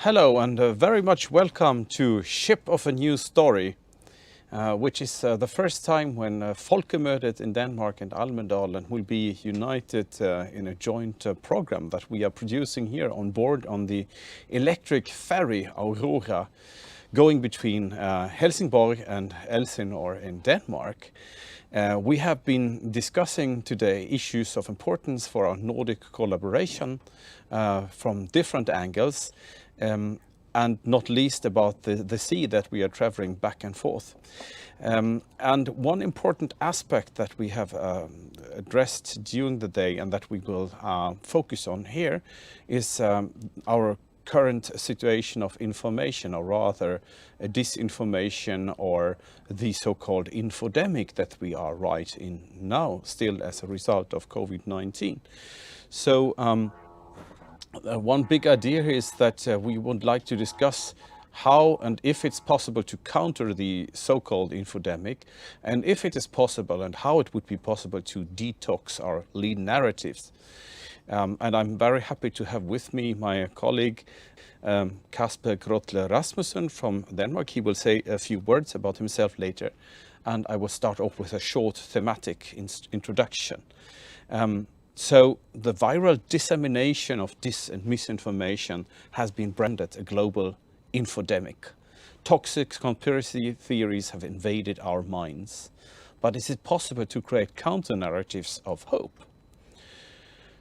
Hello and very much welcome to Ship of a New Story, which is the first time when Folkemødet in Denmark and Almedalen will be united in a joint program that we are producing here on board on the electric ferry Aurora, going between Helsingborg and Elsinore in Denmark. We have been discussing today issues of importance for our Nordic collaboration from different angles, and not least about the sea that we are traveling back and forth. And one important aspect that we have addressed during the day and that we will focus on here is our current situation of information, or rather disinformation, or the so-called infodemic that we are right in now, still as a result of COVID-19. So one big idea is that we would like to discuss how and if it's possible to counter the so-called infodemic, and if it is possible and how it would be possible to detox our lead narratives. And I'm very happy to have with me my colleague Kasper Grotle Rasmussen from Denmark. He will say a few words about himself later, and I will start off with a short thematic introduction. So the viral dissemination of dis and misinformation has been branded a global infodemic. Toxic conspiracy theories have invaded our minds. But is it possible to create counter-narratives of hope?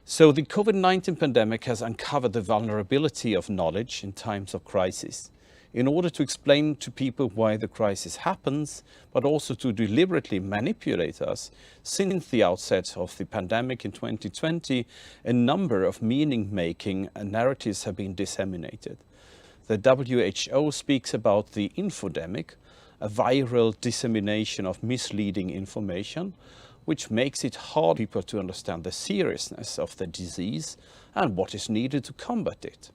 So the COVID-19 pandemic has uncovered the vulnerability of knowledge in times of crisis. In order to explain to people why the crisis happens, but also to deliberately manipulate us, since the outset of the pandemic in 2020, a number of meaning-making narratives have been disseminated. The WHO speaks about the infodemic, a viral dissemination of misleading information, which makes it hard for people to understand the seriousness of the disease and what is needed to combat it.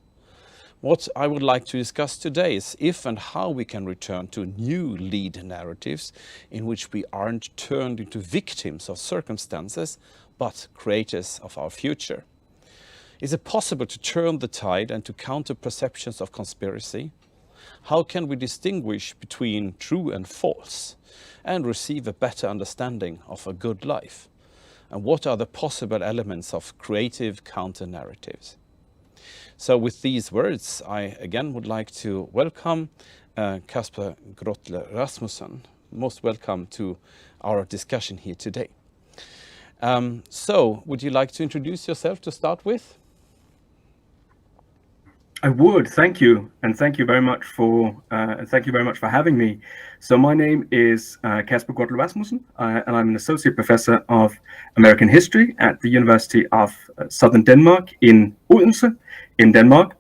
What I would like to discuss today is if and how we can return to new lead narratives in which we aren't turned into victims of circumstances, but creators of our future. Is it possible to turn the tide and to counter perceptions of conspiracy? How can we distinguish between true and false and receive a better understanding of a good life? And what are the possible elements of creative counter-narratives? So with these words, I again would like to welcome Kasper Grotle Rasmussen. Most welcome to our discussion here today. So would you like to introduce yourself to start with? I would, thank you, and thank you very much for having me. So my name is Kasper Grotle Rasmussen, and I'm an associate professor of American history at the University of Southern Denmark in Odense, in Denmark.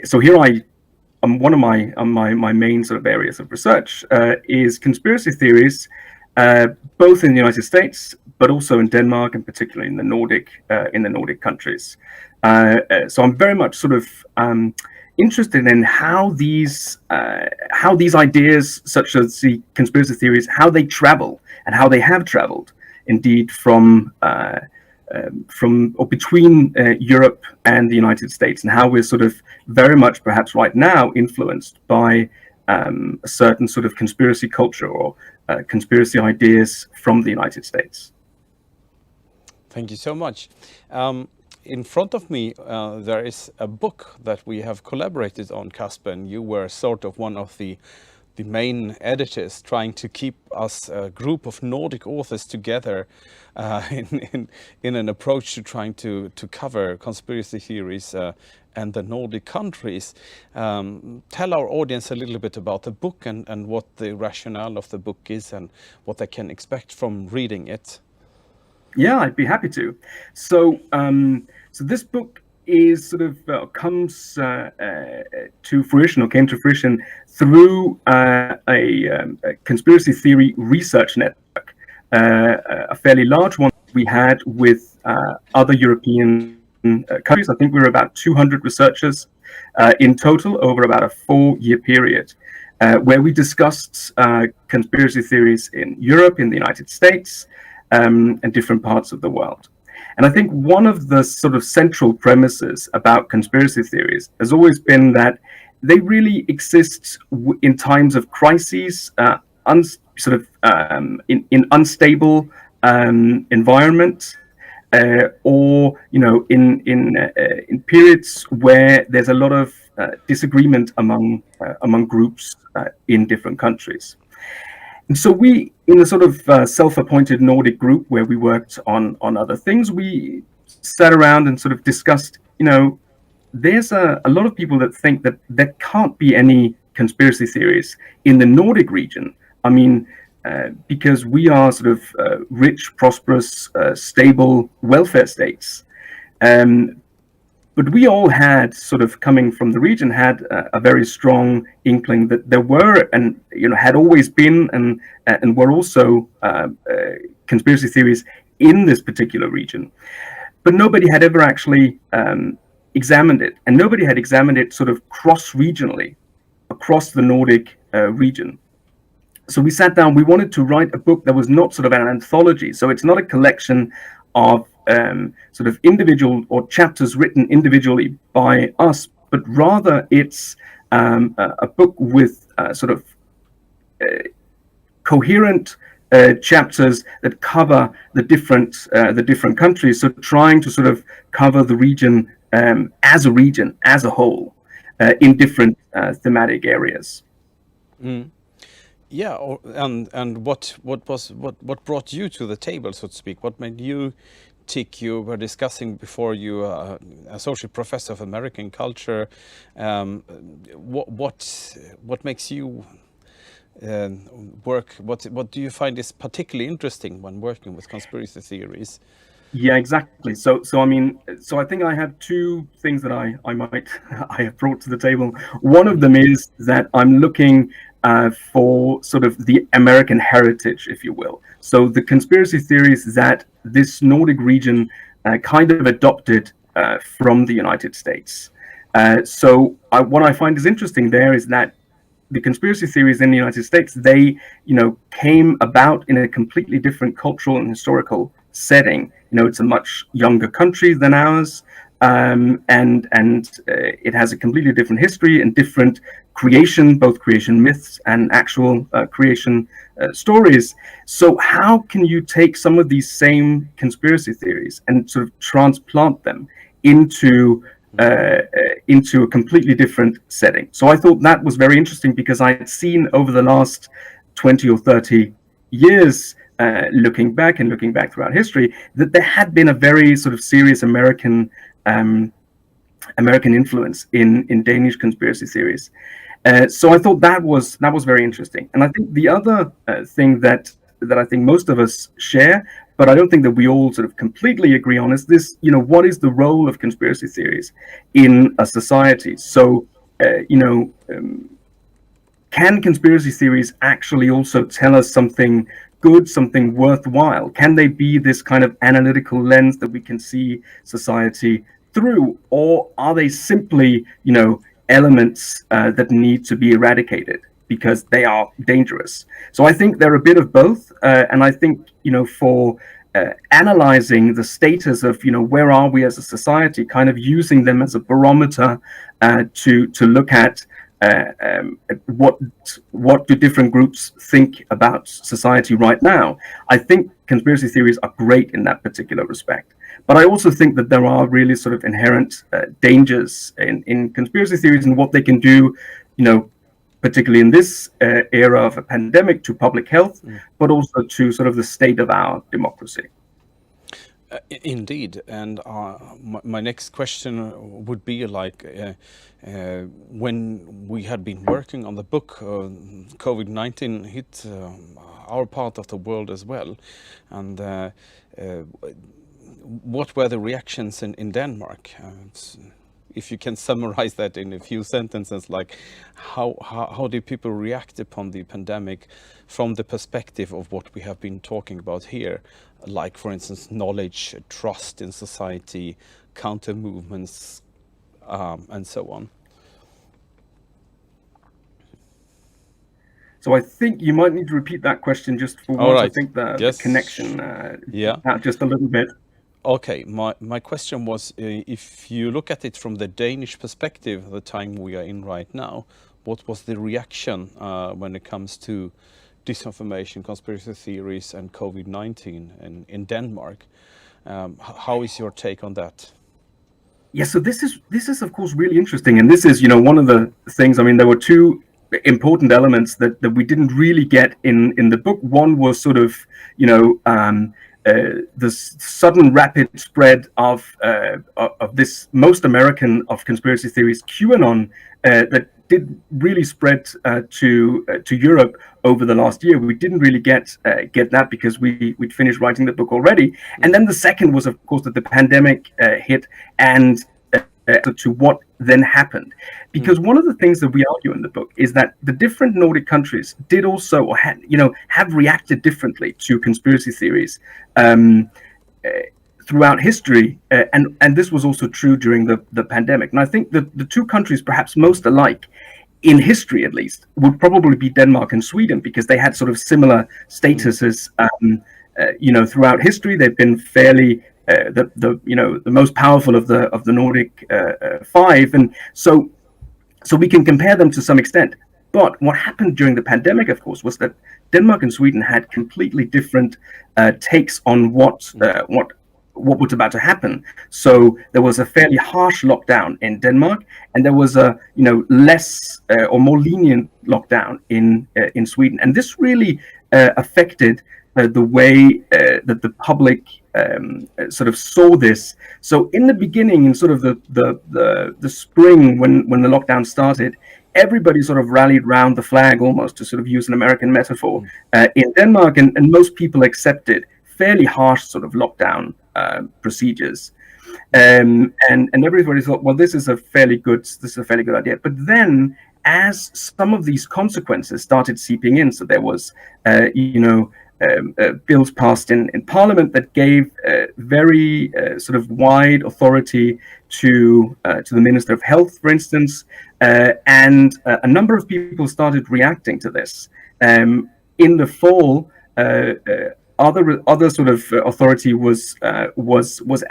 So here one of my main sort of areas of research is conspiracy theories, both in the United States, but also in Denmark, and particularly in the Nordic countries. So I'm very much sort of interested in how these ideas, such as the conspiracy theories, how they travel and how they have traveled, indeed, from or between Europe and the United States, and how we're sort of very much, perhaps right now, influenced by a certain sort of conspiracy culture or conspiracy ideas from the United States. Thank you so much. In front of me, there is a book that we have collaborated on, Kasper, and you were sort of one of the main editors trying to keep us, a group of Nordic authors, together in an approach to trying to cover conspiracy theories and the Nordic countries. Tell our audience a little bit about the book and what the rationale of the book is and what they can expect from reading it. Yeah, I'd be happy to. So this book is sort of comes to fruition, or came to fruition, through a conspiracy theory research network, a fairly large one we had with other European countries. I think we were about 200 researchers in total over about a 4-year period, where we discussed conspiracy theories in Europe, in the United States, and different parts of the world. And I think one of the sort of central premises about conspiracy theories has always been that they really exist in times of crises, sort of in unstable environments, or in periods where there's a lot of disagreement among groups in different countries. And so we, in a sort of self-appointed Nordic group where we worked on other things, we sat around and sort of discussed, there's a lot of people that think that there can't be any conspiracy theories in the Nordic region. I mean, because we are sort of rich, prosperous, stable welfare states. But we all had sort of, coming from the region, had a very strong inkling that there were, and had always been, and were also conspiracy theories in this particular region. But nobody had ever actually examined it, and nobody had examined it sort of cross-regionally across the Nordic region. So we sat down. We wanted to write a book that was not sort of an anthology. So it's not a collection of sort of individual or chapters written individually by us, but rather it's a book with sort of coherent chapters that cover the different countries. So trying to sort of cover the region as a whole, in different thematic areas. Mm. Yeah, and what brought you to the table, so to speak? What made you tick? You were discussing before you associate professor of American culture. What makes you work? What do you find is particularly interesting when working with conspiracy theories? Yeah, exactly. So I mean, so I think I have two things that I have brought to the table. One of them is that I'm looking for sort of the American heritage, if you will. So the conspiracy theories that this Nordic region kind of adopted from the United States. What I find is interesting there is that the conspiracy theories in the United States, they, came about in a completely different cultural and historical setting. It's a much younger country than ours, and it has a completely different history and different creation, both creation myths and actual creation stories. So how can you take some of these same conspiracy theories and sort of transplant them into a completely different setting? So I thought that was very interesting, because I had seen over the last 20 or 30 years, looking back throughout history, that there had been a very sort of serious American influence in Danish conspiracy theories. So I thought that was very interesting. And I think the other thing that I think most of us share, but I don't think that we all sort of completely agree on, is this, what is the role of conspiracy theories in a society? So, can conspiracy theories actually also tell us something good, something worthwhile? Can they be this kind of analytical lens that we can see society through? Or are they simply, elements that need to be eradicated because they are dangerous? So I think they're a bit of both. And I think, for analyzing the status of, where are we as a society, kind of using them as a barometer to look at what do different groups think about society right now. I think conspiracy theories are great in that particular respect. But I also think that there are really sort of inherent dangers in conspiracy theories and what they can do, particularly in this era of a pandemic, to public health, but also to sort of the state of our democracy. Indeed, and my next question would be like, when we had been working on the book, COVID-19 hit our part of the world as well, and what were the reactions in Denmark? If you can summarize that in a few sentences, like how did people react upon the pandemic from the perspective of what we have been talking about here, like, for instance, knowledge, trust in society, counter movements, and so on? So I think you might need to repeat that question just for once. Right. I think the Yes. connection Yeah. out just a little bit. Okay, my question was, if you look at it from the Danish perspective, the time we are in right now, what was the reaction when it comes to disinformation, conspiracy theories, and COVID-19 in Denmark? How is your take on that? Yeah, so this is of course really interesting, and this is one of the things. I mean, there were two important elements that we didn't really get in the book. One was sort of the sudden rapid spread of this most American of conspiracy theories, QAnon, that did really spread to Europe over the last year. We didn't really get that because we'd finished writing the book already. And then the second was, of course, that the pandemic hit, and to what then happened. Because one of the things that we argue in the book is that the different Nordic countries did also, or have reacted differently to conspiracy theories throughout history, and this was also true during the pandemic. And I think that the two countries perhaps most alike, in history at least, would probably be Denmark and Sweden, because they had sort of similar statuses. Throughout history, they've been fairly the most powerful of the Nordic five, and so we can compare them to some extent. But what happened during the pandemic, of course, was that Denmark and Sweden had completely different takes on what was about to happen. So there was a fairly harsh lockdown in Denmark, and there was a less or more lenient lockdown in Sweden, and this really affected the way that the public sort of saw this. So in the beginning, in sort of the spring, when the lockdown started, everybody sort of rallied round the flag, almost, to sort of use an American metaphor, in Denmark, and most people accepted fairly harsh sort of lockdown procedures. And everybody thought, well, this is a fairly good idea. But then, as some of these consequences started seeping in, so there was bills passed in Parliament that gave very sort of wide authority to the Minister of Health, for instance, and a number of people started reacting to this. In the fall, other sort of authority was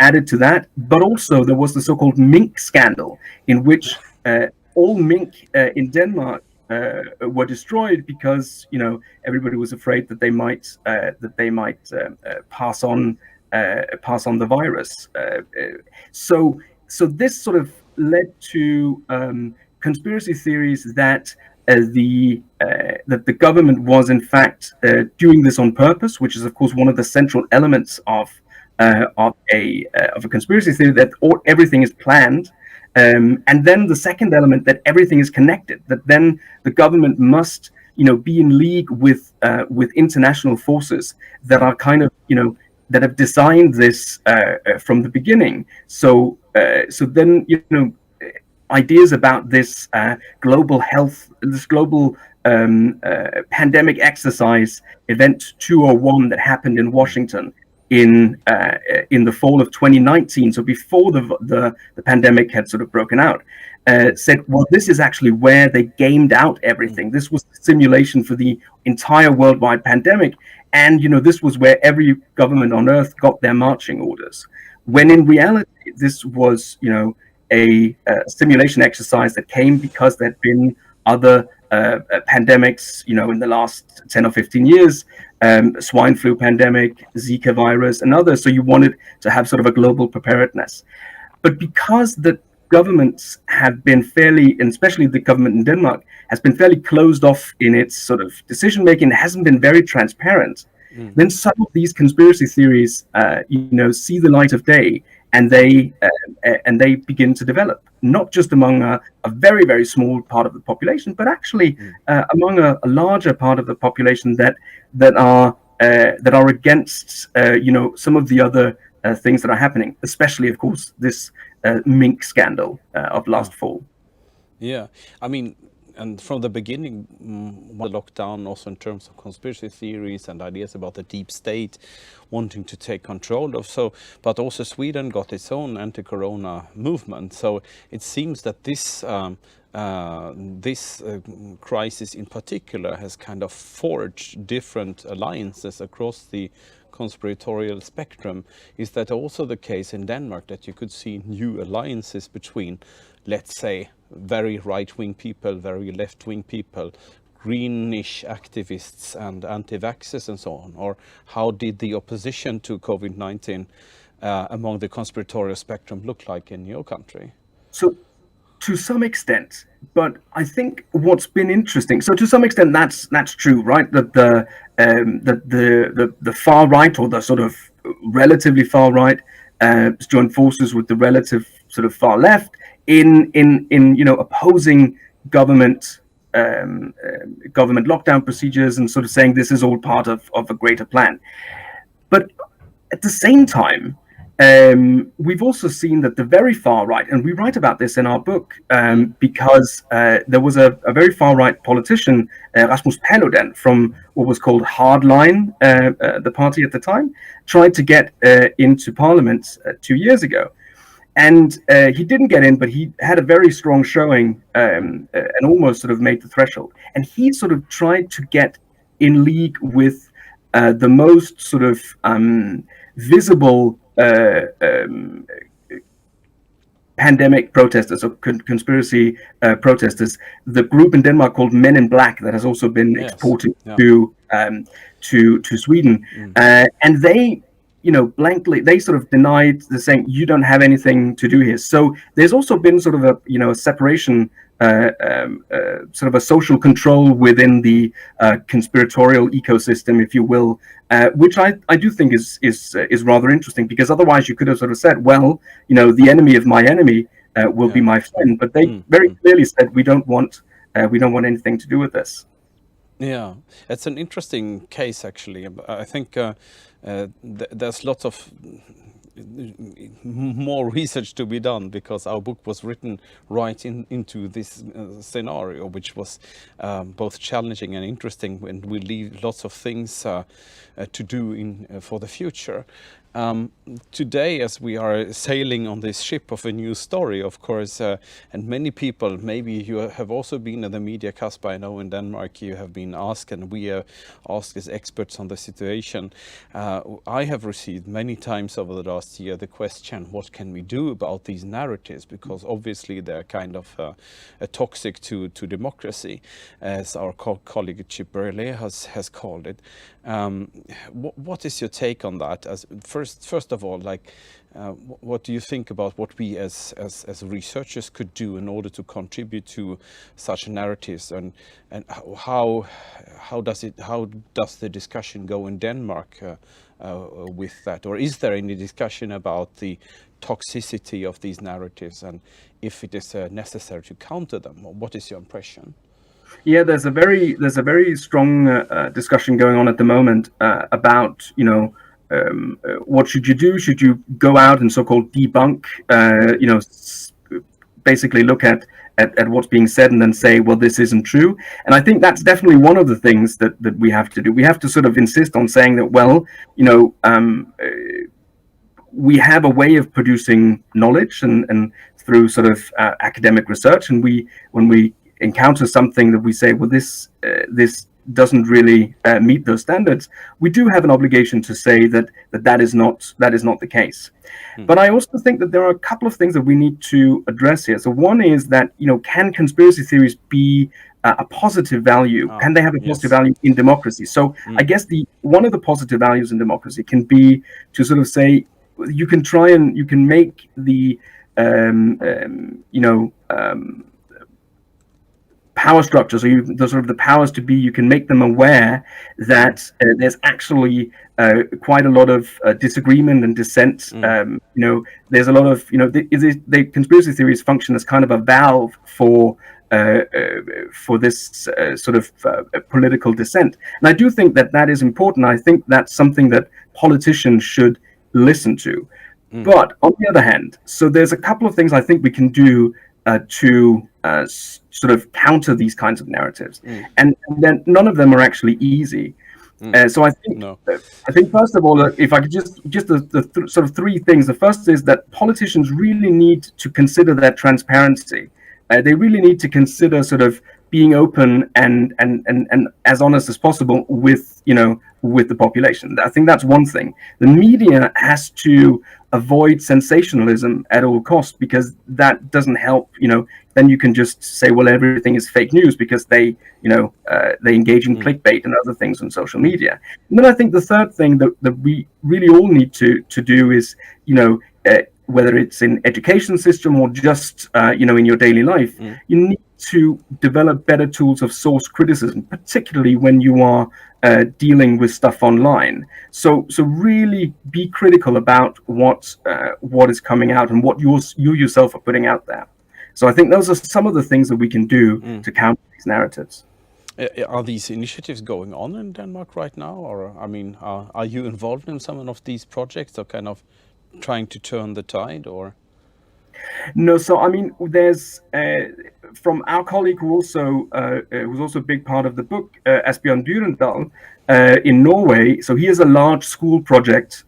added to that, but also there was the so-called mink scandal, in which all mink in Denmark were destroyed because everybody was afraid that they might pass on the virus. So this sort of led to conspiracy theories that the government was in fact doing this on purpose, which is of course one of the central elements of a conspiracy theory, that everything is planned. And then the second element, that everything is connected, that then the government must be in league with international forces that are kind of that have designed this from the beginning. So then ideas about this global pandemic exercise, event 201, that happened in Washington in the fall of 2019, so before the pandemic had sort of broken out, said, well, this is actually where they gamed out everything. This was the simulation for the entire worldwide pandemic, and this was where every government on earth got their marching orders, when in reality this was a simulation exercise that came because there'd been other pandemics in the last 10 or 15 years, swine flu pandemic, Zika virus, and others. So you wanted to have sort of a global preparedness. But because the governments have been fairly, and especially the government in Denmark, has been fairly closed off in its sort of decision making, hasn't been very transparent, then some of these conspiracy theories see the light of day, and they begin to develop, not just among a very, very small part of the population, but actually among a larger part of the population that are against some of the other things that are happening, especially, of course, this mink scandal of last fall. Yeah, I mean, and from the beginning, the lockdown, also in terms of conspiracy theories and ideas about the deep state wanting to take control of, but also Sweden got its own anti-corona movement. So it seems that this crisis in particular has kind of forged different alliances across the conspiratorial spectrum. Is that also the case in Denmark, that you could see new alliances between, let's say, very right-wing people, very left-wing people, greenish activists and anti-vaxxers and so on? Or how did the opposition to COVID-19 among the conspiratorial spectrum look like in your country? So to some extent, but I think what's been interesting. So to some extent, that's true, right? That the far right, or the sort of relatively far right, joined forces with the relative sort of far left in opposing government government lockdown procedures, and sort of saying this is all part of a greater plan. But at the same time, we've also seen that the very far right, and we write about this in our book, because there was a very far right politician, Rasmus Paludan, from what was called Hardline, the party at the time, tried to get into parliament 2 years ago. And he didn't get in, but he had a very strong showing, and almost sort of made the threshold. And he sort of tried to get in league with the most sort of visible pandemic protesters, or conspiracy protesters, the group in Denmark called Men in Black, that has also been exported to Sweden, and they, blankly, they sort of denied, the saying, you don't have anything to do here. So there's also been sort of a separation, sort of a social control within the conspiratorial ecosystem, if you will, which I do think is rather interesting, because otherwise you could have sort of said, well, the enemy of my enemy will be my friend, but they very clearly said, we don't want anything to do with this. Yeah, it's an interesting case, actually. I think there's lots of more research to be done, because our book was written right into this scenario, which was both challenging and interesting, and we leave lots of things to do for the future. Today, as we are sailing on this ship of a new story, of course, and many people, maybe you have also been in the media, Casper, I know in Denmark you have been asked, and we are asked as experts on the situation. I have received many times over the last year the question, what can we do about these narratives? Because obviously they're kind of toxic to democracy, as our colleague Chip Burley has called it. What is your take on that? As first of all, like, what do you think about what we as researchers could do in order to contribute to such narratives, and how does the discussion go in Denmark with that? Or is there any discussion about the toxicity of these narratives, and if it is necessary to counter them? What is your impression? Yeah, there's a very strong discussion going on at the moment about what should you do? Should you go out and so-called debunk? Basically look at what's being said and then say, well, this isn't true. And I think that's definitely one of the things that we have to do. We have to sort of insist on saying that, well, we have a way of producing knowledge and through sort of academic research, and when we encounter something that we say, well, this doesn't really meet those standards, we do have an obligation to say that is not the case. But I also think that there are a couple of things that we need to address here. So one is that, can conspiracy theories be a positive value? Can they have a positive value in democracy? So I guess one of the positive values in democracy can be to sort of say, you can try and you can make the power structures, or the powers to be, you can make them aware that there's actually quite a lot of disagreement and dissent. There's a lot of the conspiracy theories function as kind of a valve for this sort of political dissent, and I do think that is important. I think that's something that politicians should listen to. But on the other hand, so there's a couple of things I think we can do to sort of counter these kinds of narratives, and then none of them are actually easy. So I think first of all, if I could just the sort of three things. The first is that politicians really need to consider their transparency. They really need to consider sort of being open and as honest as possible with with the population. I think that's one thing. The media has to avoid sensationalism at all costs, because that doesn't help. Then you can just say, well, everything is fake news, because they engage in clickbait and other things on social media. And then I think the third thing that we really all need to do is, whether it's in education system or just in your daily life, you need to develop better tools of source criticism, particularly when you are dealing with stuff online. So really be critical about what is coming out and what you yourself are putting out there. So I think those are some of the things that we can do to counter these narratives. Are these initiatives going on in Denmark right now, or are you involved in some of these projects, or kind of trying to turn the tide, or? No, so there's from our colleague who also was also a big part of the book, Asbjørn Dyrendal, in Norway. So he has a large school project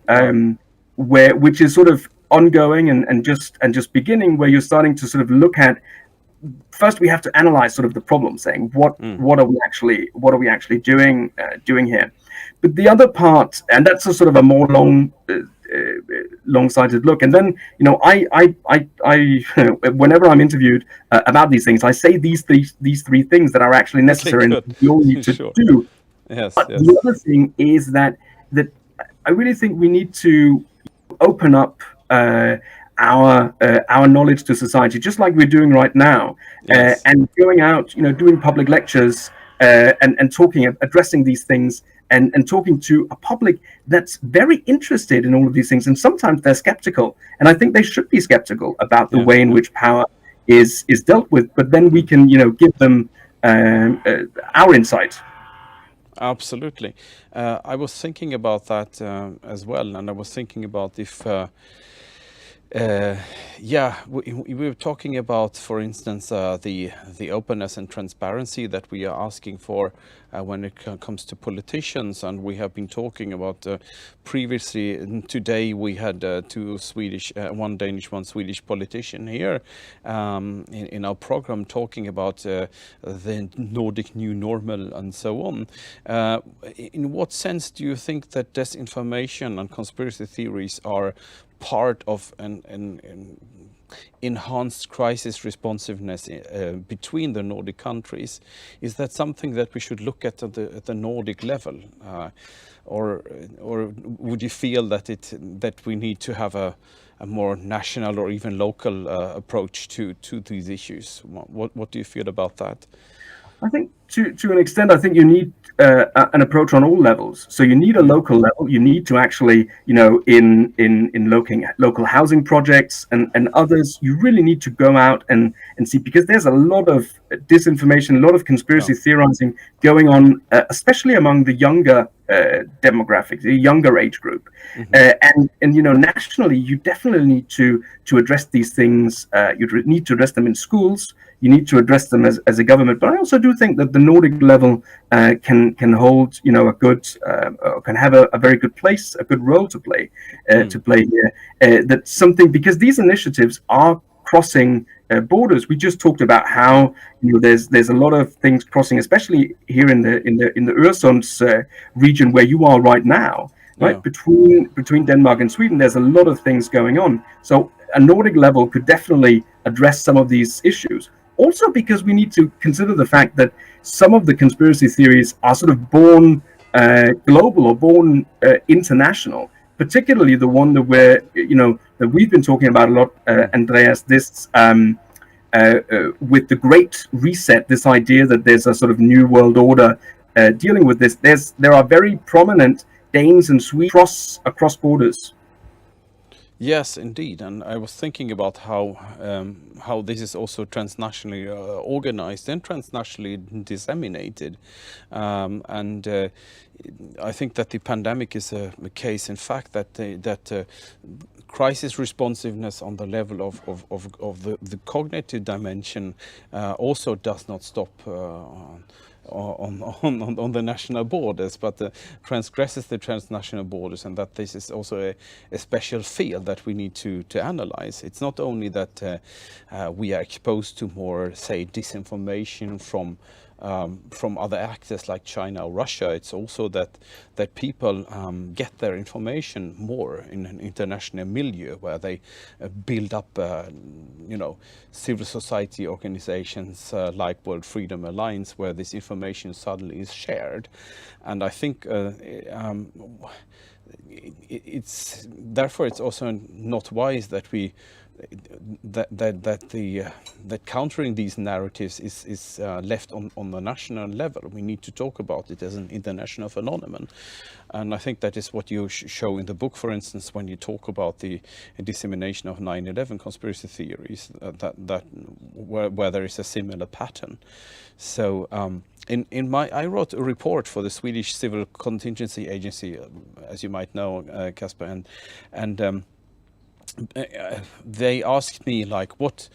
which is sort of ongoing and just beginning, where you're starting to sort of look at. First, we have to analyze sort of the problem, saying what are we actually doing here. But the other part, and that's a sort of a more long-sighted look. And then I whenever I'm interviewed about these things, I say these three things that are actually necessary and we all need to do. Yes, but the other thing is that I really think we need to open up our knowledge to society, just like we're doing right now, and going out, doing public lectures and talking, addressing these things, and talking to a public that's very interested in all of these things. And sometimes they're skeptical, and I think they should be skeptical about the way in which power is dealt with. But then we can, give them our insight. Absolutely. I was thinking about that as well, and I was thinking about if we were talking about, for instance, the openness and transparency that we are asking for when it comes to politicians, and we have been talking about previously. Today we had two Swedish, one Danish, one Swedish politician here in our program, talking about the Nordic new normal and so on. In what sense do you think that disinformation and conspiracy theories are part of an enhanced crisis responsiveness between the Nordic countries? Is that something that we should look at the Nordic level, or would you feel that we need to have a more national or even local approach to these issues? What do you feel about that? I think to an extent, I think you need an approach on all levels. So you need a local level. You need to actually, in local housing projects and others, you really need to go out and see, because there's a lot of disinformation, a lot of conspiracy theorizing going on, especially among the younger demographics, the younger age group. And nationally, you definitely need to address these things. You need to address them in schools. You need to address them as a government. But I also do think that the Nordic level can hold, a good, can have a very good place, a good role to play here. That's something, because these initiatives are crossing borders. We just talked about how there's a lot of things crossing, especially here in the Öresund region where you are right now. Right, between Denmark and Sweden, there's a lot of things going on. So a Nordic level could definitely address some of these issues. Also, because we need to consider the fact that some of the conspiracy theories are sort of born global or born international. Particularly the one that that we've been talking about a lot, Andreas. This with the Great Reset, this idea that there's a sort of new world order dealing with this. There are very prominent Danes and Swedes across borders. Yes, indeed, and I was thinking about how this is also transnationally organized and transnationally disseminated, and I think that the pandemic is a case, in fact, that crisis responsiveness on the level of the cognitive dimension also does not stop on the national borders, but transgresses the transnational borders, and that this is also a special field that we need to analyze. It's not only that we are exposed to more, say, disinformation from from other actors like China or Russia. It's also that people get their information more in an international milieu where they build up, civil society organizations like World Freedom Alliance, where this information suddenly is shared. And I think it's therefore it's also not wise that we that countering these narratives is left on the national level. We need to talk about it as an international phenomenon, and I think that is what you show in the book, for instance, when you talk about the dissemination of 9/11 conspiracy theories, where there is a similar pattern. So I wrote a report for the Swedish Civil Contingency Agency, as you might know, Casper, and they asked me, like, what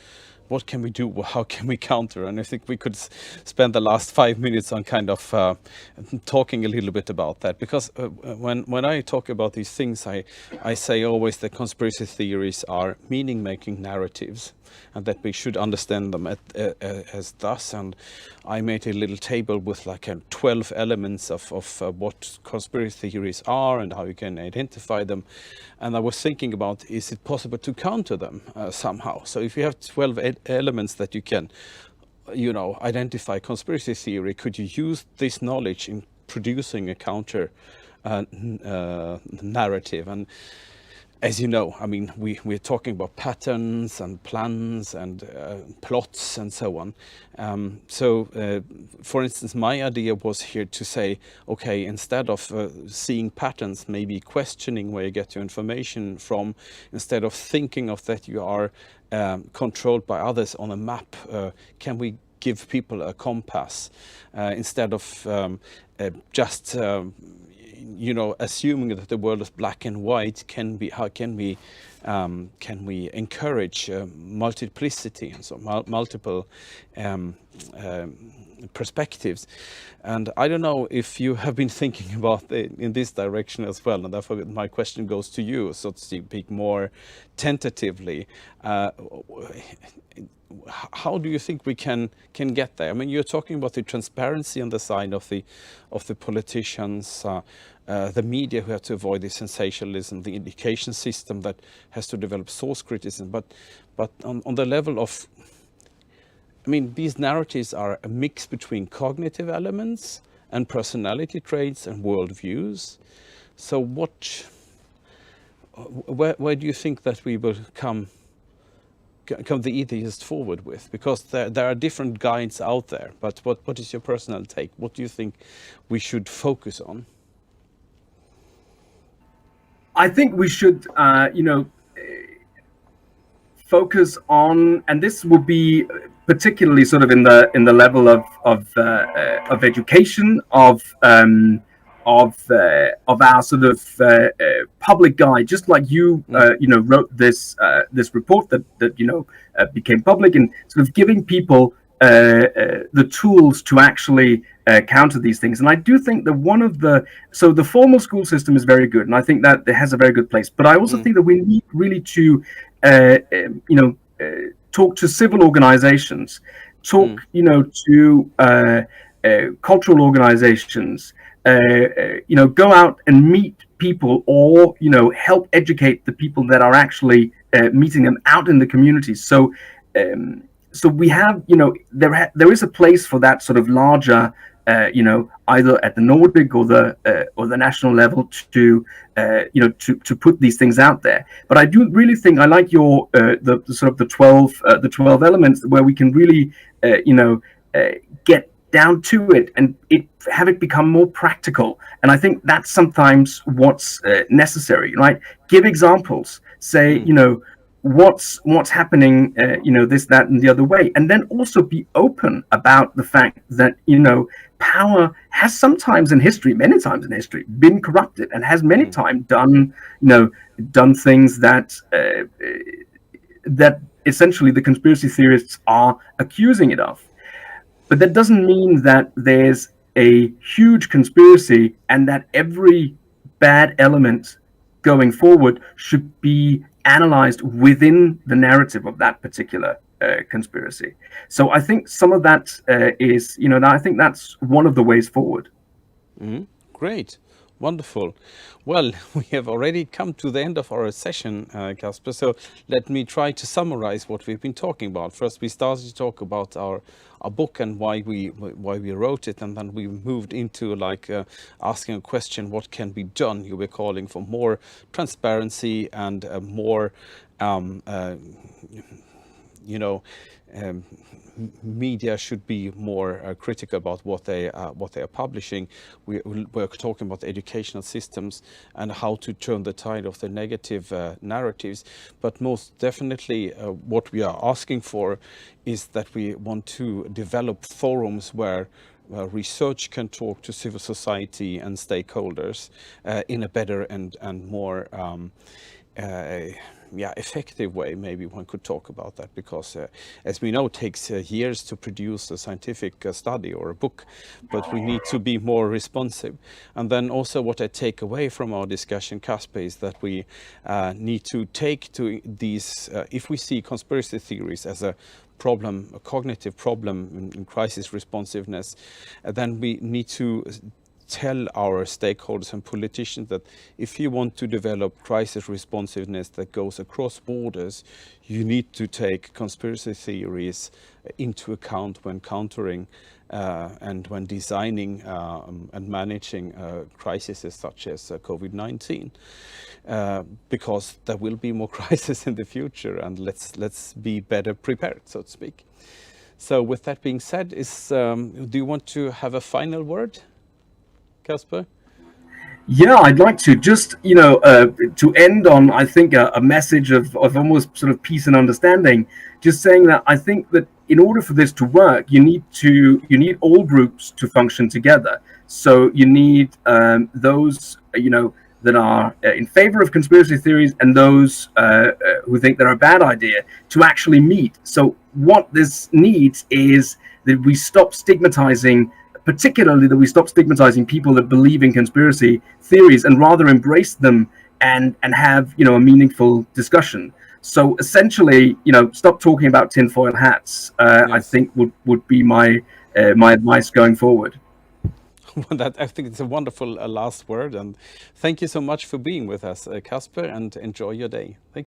can we do? How can we counter? And I think we could spend the last 5 minutes on kind of talking a little bit about that, because when I talk about these things, I say always that conspiracy theories are meaning-making narratives, and that we should understand them as thus. And I made a little table with like 12 elements of what conspiracy theories are and how you can identify them. And I was thinking about, is it possible to counter them somehow? So if you have 12 elements that you can, identify conspiracy theory, could you use this knowledge in producing a counter narrative? And as you know, I mean, we're talking about patterns and plans and plots and so on. For instance, my idea was here to say, okay, instead of seeing patterns, maybe questioning where you get your information from, instead of thinking of that you are controlled by others on a map, can we give people a compass instead of just assuming that the world is black and white? How can we encourage multiplicity and so multiple perspectives? And I don't know if you have been thinking about it in this direction as well, and therefore my question goes to you, so to speak, more tentatively. How do you think we can get there? I mean, you're talking about the transparency on the side of the politicians, the media who have to avoid the sensationalism, the education system that has to develop source criticism. But on the level of, I mean, these narratives are a mix between cognitive elements and personality traits and worldviews. So where do you think that we will come the easiest forward with? Because there are different guides out there, but what is your personal take? What do you think we should focus on? I think we should, focus on, and this will be particularly sort of in the level of education, of our sort of public guide, just like you wrote this report that became public, and sort of giving people the tools to actually counter these things. And I do think that so the formal school system is very good, and I think that it has a very good place. But I also think that we need really to talk to civil organizations, talk to cultural organizations, go out and meet people, or help educate the people that are actually meeting them out in the communities. So we have, there is a place for that sort of larger, either at the Nordic or the national level to put these things out there. But I do really think I like your the sort of the 12 elements where we can really get down to it and have it become more practical. And I think that's sometimes what's necessary, right? Give examples, say, what's happening, this, that, and the other way. And then also be open about the fact that, power has sometimes in history, many times in history, been corrupted, and has many times done things that essentially the conspiracy theorists are accusing it of. But that doesn't mean that there's a huge conspiracy and that every bad element going forward should be analyzed within the narrative of that particular conspiracy. So I think some of that is, I think that's one of the ways forward. Great. Wonderful. Well, we have already come to the end of our session, Casper. So let me try to summarize what we've been talking about. First, we started to talk about our book and why we wrote it, and then we moved into asking a question: what can be done? You were calling for more transparency and more, media should be more critical about what they are publishing. We're talking about educational systems and how to turn the tide of the negative narratives. But most definitely, what we are asking for is that we want to develop forums where research can talk to civil society and stakeholders in a better and more effective way. Maybe one could talk about that, because as we know, it takes years to produce a scientific study or a book, but we need to be more responsive. And then also what I take away from our discussion, Casper, is that we need to take to these, if we see conspiracy theories as a problem, a cognitive problem in crisis responsiveness, then we need to tell our stakeholders and politicians that if you want to develop crisis responsiveness that goes across borders, you need to take conspiracy theories into account when countering and when designing and managing crises such as COVID-19, because there will be more crises in the future, and let's be better prepared, so to speak. So with that being said, do you want to have a final word, Casper? Yeah, I'd like to just, to end on, I think, a message of almost sort of peace and understanding, just saying that I think that in order for this to work, you need all groups to function together. So you need those, that are in favor of conspiracy theories and those who think they're a bad idea to actually meet. So what this needs is that we stop stigmatizing, particularly that we stop stigmatizing people that believe in conspiracy theories, and rather embrace them and have a meaningful discussion. So essentially, stop talking about tinfoil hats. Yes. I think would be my advice going forward. That, I think it's a wonderful last word, and thank you so much for being with us, Casper, and enjoy your day. Thank you.